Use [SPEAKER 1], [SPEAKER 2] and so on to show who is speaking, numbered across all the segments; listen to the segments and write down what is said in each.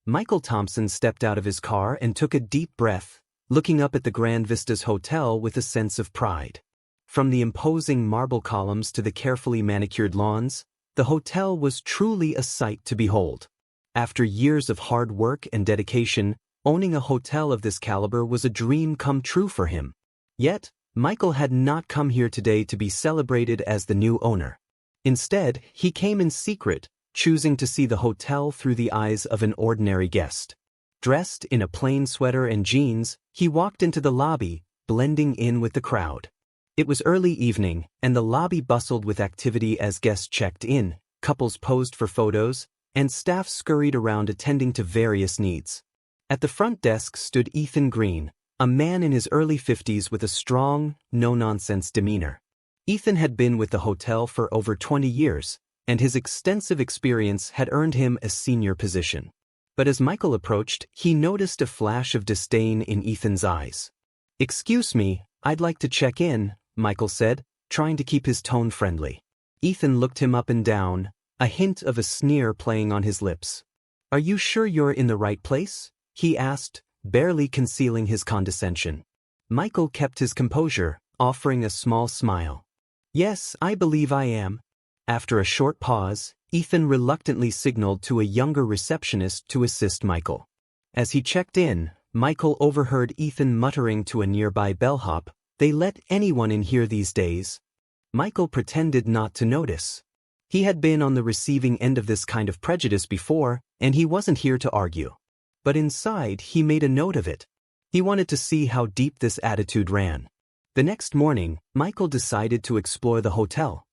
[SPEAKER 1] Michael Thompson stepped out of his car and took a deep breath, looking up at the Grand Vistas Hotel with a sense of pride. From the imposing marble columns to the carefully manicured lawns, the hotel was truly a sight to behold. After years of hard work and dedication, owning a hotel of this caliber was a dream come true for him. Yet, Michael had not come here today to be celebrated as the new owner. Instead, he came in secret, choosing to see the hotel through the eyes of an ordinary guest. Dressed in a plain sweater and jeans, he walked into the lobby, blending in with the crowd. It was early evening, and the lobby bustled with activity as guests checked in, couples posed for photos, and staff scurried around attending to various needs. At the front desk stood Ethan Green, a man in his early 50s with a strong, no-nonsense demeanor. Ethan had been with the hotel for over 20 years, and his extensive experience had earned him a senior position. But as Michael approached, he noticed a flash of disdain in Ethan's eyes. "Excuse me, I'd like to check in," Michael said, trying to keep his tone friendly. Ethan looked him up and down, a hint of a sneer playing on his lips. "Are you sure you're in the right place?" he asked, barely concealing his condescension. Michael kept his composure, offering a small smile. "Yes, I believe I am." After a short pause, Ethan reluctantly signaled to a younger receptionist to assist Michael. As he checked in, Michael overheard Ethan muttering to a nearby bellhop, "They let anyone in here these days." Michael pretended not to notice. He had been on the receiving end of this kind of prejudice before, and he wasn't here to argue. But inside, he made a note of it. He wanted to see how deep this attitude ran. The next morning, Michael decided to explore the hotel.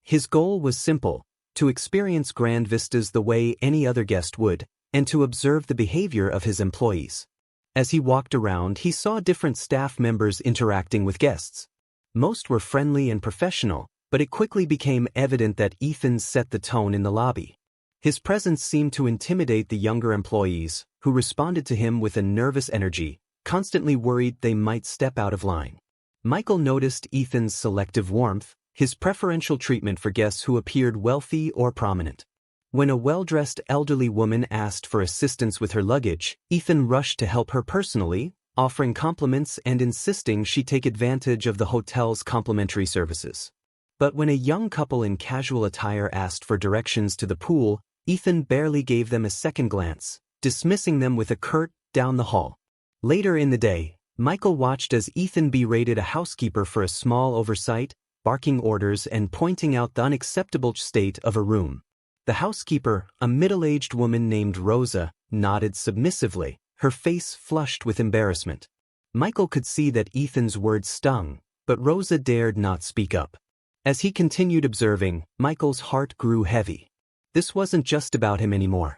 [SPEAKER 1] His goal was simple: to experience Grand Vistas the way any other guest would, and to observe the behavior of his employees. As he walked around, he saw different staff members interacting with guests. Most were friendly and professional, but it quickly became evident that Ethan set the tone in the lobby. His presence seemed to intimidate the younger employees, who responded to him with a nervous energy, constantly worried they might step out of line. Michael noticed Ethan's selective warmth, his preferential treatment for guests who appeared wealthy or prominent. When a well-dressed elderly woman asked for assistance with her luggage, Ethan rushed to help her personally, offering compliments and insisting she take advantage of the hotel's complimentary services. But when a young couple in casual attire asked for directions to the pool, Ethan barely gave them a second glance, dismissing them with a curt, "Down the hall." Later in the day, Michael watched as Ethan berated a housekeeper for a small oversight, barking orders and pointing out the unacceptable state of a room. The housekeeper, a middle-aged woman named Rosa, nodded submissively, her face flushed with embarrassment. Michael could see that Ethan's words stung, but Rosa dared not speak up. As he continued observing, Michael's heart grew heavy. This wasn't just about him anymore.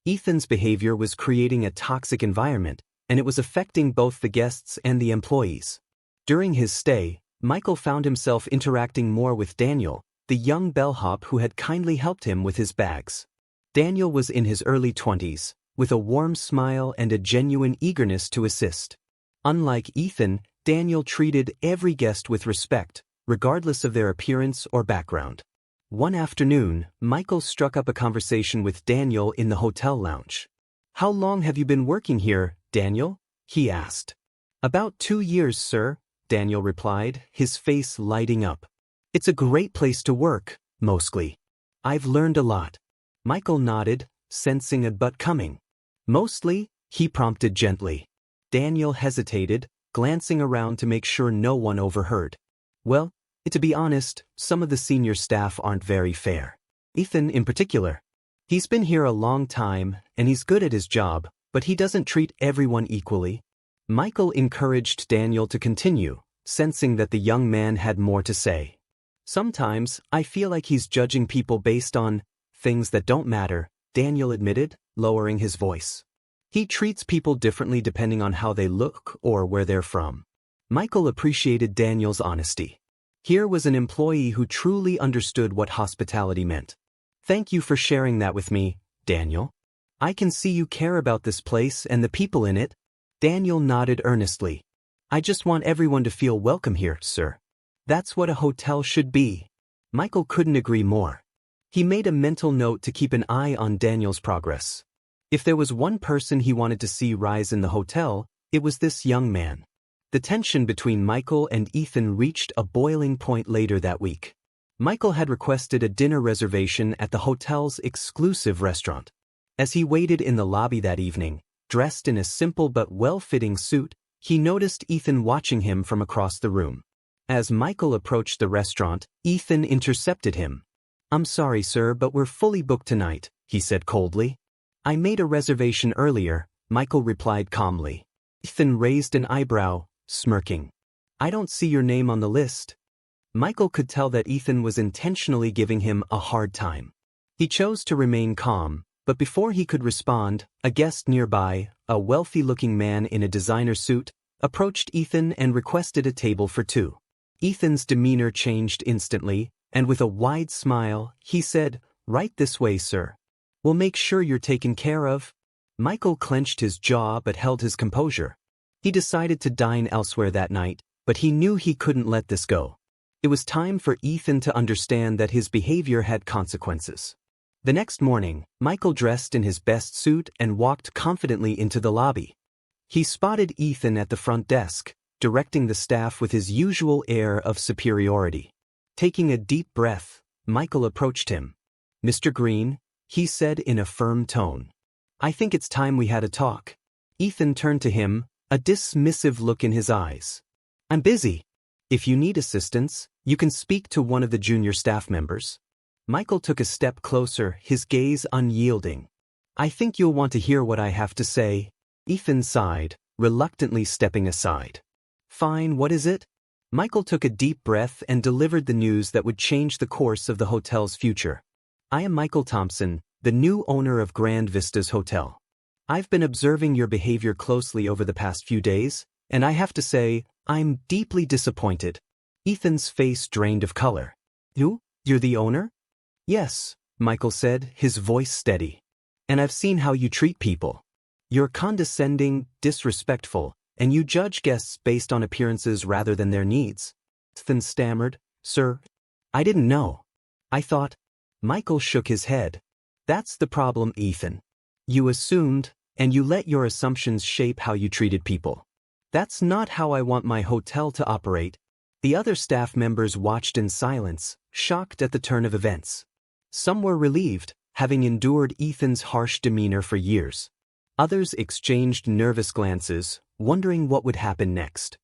[SPEAKER 1] Ethan's behavior was creating a toxic environment, and it was affecting both the guests and the employees. During his stay, Michael found himself interacting more with Daniel, the young bellhop who had kindly helped him with his bags. Daniel was in his early 20s, with a warm smile and a genuine eagerness to assist. Unlike Ethan, Daniel treated every guest with respect, regardless of their appearance or background. One afternoon, Michael struck up a conversation with Daniel in the hotel lounge. "How long have you been working here, Daniel?" he asked. "About 2 years, sir," Daniel replied, his face lighting up. "It's a great place to work, mostly. I've learned a lot." Michael nodded, sensing a but coming. "Mostly?" he prompted gently. Daniel hesitated, glancing around to make sure no one overheard. "Well, to be honest, some of the senior staff aren't very fair. Ethan in particular. He's been here a long time, and he's good at his job, but he doesn't treat everyone equally." Michael encouraged Daniel to continue, sensing that the young man had more to say. "Sometimes, I feel like he's judging people based on things that don't matter," Daniel admitted, lowering his voice. "He treats people differently depending on how they look or where they're from." Michael appreciated Daniel's honesty. Here was an employee who truly understood what hospitality meant. "Thank you for sharing that with me, Daniel. I can see you care about this place and the people in it." Daniel nodded earnestly. "I just want everyone to feel welcome here, sir. That's what a hotel should be." Michael couldn't agree more. He made a mental note to keep an eye on Daniel's progress. If there was one person he wanted to see rise in the hotel, it was this young man. The tension between Michael and Ethan reached a boiling point later that week. Michael had requested a dinner reservation at the hotel's exclusive restaurant. As he waited in the lobby that evening, dressed in a simple but well-fitting suit, he noticed Ethan watching him from across the room. As Michael approached the restaurant, Ethan intercepted him. "I'm sorry, sir, but we're fully booked tonight," he said coldly. "I made a reservation earlier," Michael replied calmly. Ethan raised an eyebrow, smirking. "I don't see your name on the list." Michael could tell that Ethan was intentionally giving him a hard time. He chose to remain calm, but before he could respond, a guest nearby, a wealthy-looking man in a designer suit, approached Ethan and requested a table for two. Ethan's demeanor changed instantly, and with a wide smile, he said, "Right this way, sir. We'll make sure you're taken care of." Michael clenched his jaw but held his composure. He decided to dine elsewhere that night, but he knew he couldn't let this go. It was time for Ethan to understand that his behavior had consequences. The next morning, Michael dressed in his best suit and walked confidently into the lobby. He spotted Ethan at the front desk, directing the staff with his usual air of superiority. Taking a deep breath, Michael approached him. "Mr. Green," he said in a firm tone. "I think it's time we had a talk." Ethan turned to him, a dismissive look in his eyes. "I'm busy. If you need assistance, you can speak to one of the junior staff members." Michael took a step closer, his gaze unyielding. "I think you'll want to hear what I have to say." Ethan sighed, reluctantly stepping aside. "Fine, what is it?" Michael took a deep breath and delivered the news that would change the course of the hotel's future. "I am Michael Thompson, the new owner of Grand Vistas Hotel. I've been observing your behavior closely over the past few days, and I have to say, I'm deeply disappointed." Ethan's face drained of color. You're the owner?" "Yes," Michael said, his voice steady. "And I've seen how you treat people. You're condescending, disrespectful, and you judge guests based on appearances rather than their needs." Ethan stammered, "Sir, I didn't know. I thought—" Michael shook his head. "That's the problem, Ethan. You assumed, and you let your assumptions shape how you treated people. That's not how I want my hotel to operate." The other staff members watched in silence, shocked at the turn of events. Some were relieved, having endured Ethan's harsh demeanor for years. Others exchanged nervous glances, wondering what would happen next.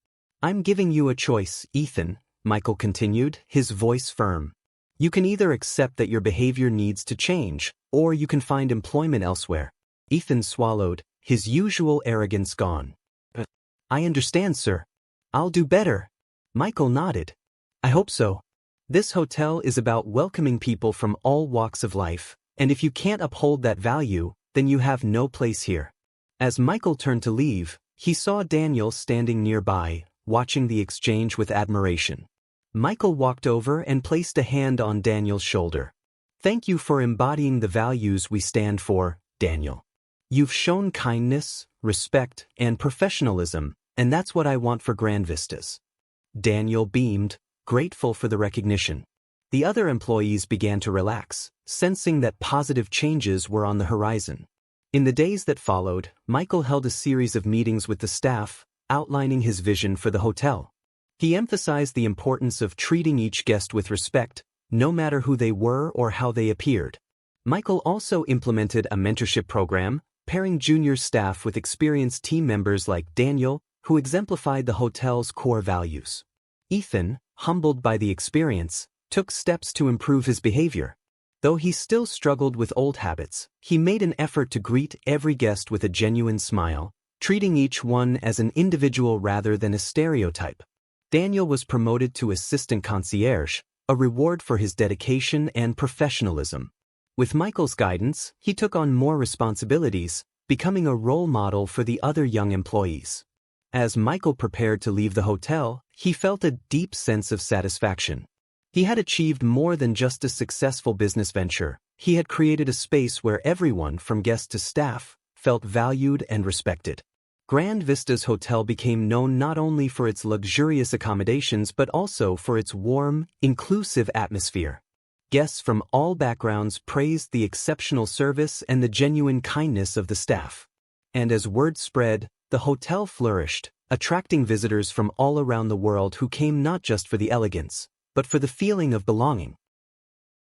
[SPEAKER 1] "I'm giving you a choice, Ethan," Michael continued, his voice firm. "You can either accept that your behavior needs to change, or you can find employment elsewhere." Ethan swallowed, his usual arrogance gone. "I understand, sir. I'll do better." Michael nodded. "I hope so. This hotel is about welcoming people from all walks of life, and if you can't uphold that value, then you have no place here." As Michael turned to leave, he saw Daniel standing nearby, watching the exchange with admiration. Michael walked over and placed a hand on Daniel's shoulder. "Thank you for embodying the values we stand for, Daniel. You've shown kindness, respect, and professionalism, and that's what I want for Grand Vistas." Daniel beamed, grateful for the recognition. The other employees began to relax, sensing that positive changes were on the horizon. In the days that followed, Michael held a series of meetings with the staff, outlining his vision for the hotel. He emphasized the importance of treating each guest with respect, no matter who they were or how they appeared. Michael also implemented a mentorship program, pairing junior staff with experienced team members like Daniel, who exemplified the hotel's core values. Ethan, humbled by the experience, took steps to improve his behavior. Though he still struggled with old habits, he made an effort to greet every guest with a genuine smile, treating each one as an individual rather than a stereotype. Daniel was promoted to assistant concierge, a reward for his dedication and professionalism. With Michael's guidance, he took on more responsibilities, becoming a role model for the other young employees. As Michael prepared to leave the hotel, he felt a deep sense of satisfaction. He had achieved more than just a successful business venture. He had created a space where everyone, from guests to staff, felt valued and respected. Grand Vistas Hotel became known not only for its luxurious accommodations but also for its warm, inclusive atmosphere. Guests from all backgrounds praised the exceptional service and the genuine kindness of the staff. And as word spread, the hotel flourished, attracting visitors from all around the world who came not just for the elegance, but for the feeling of belonging.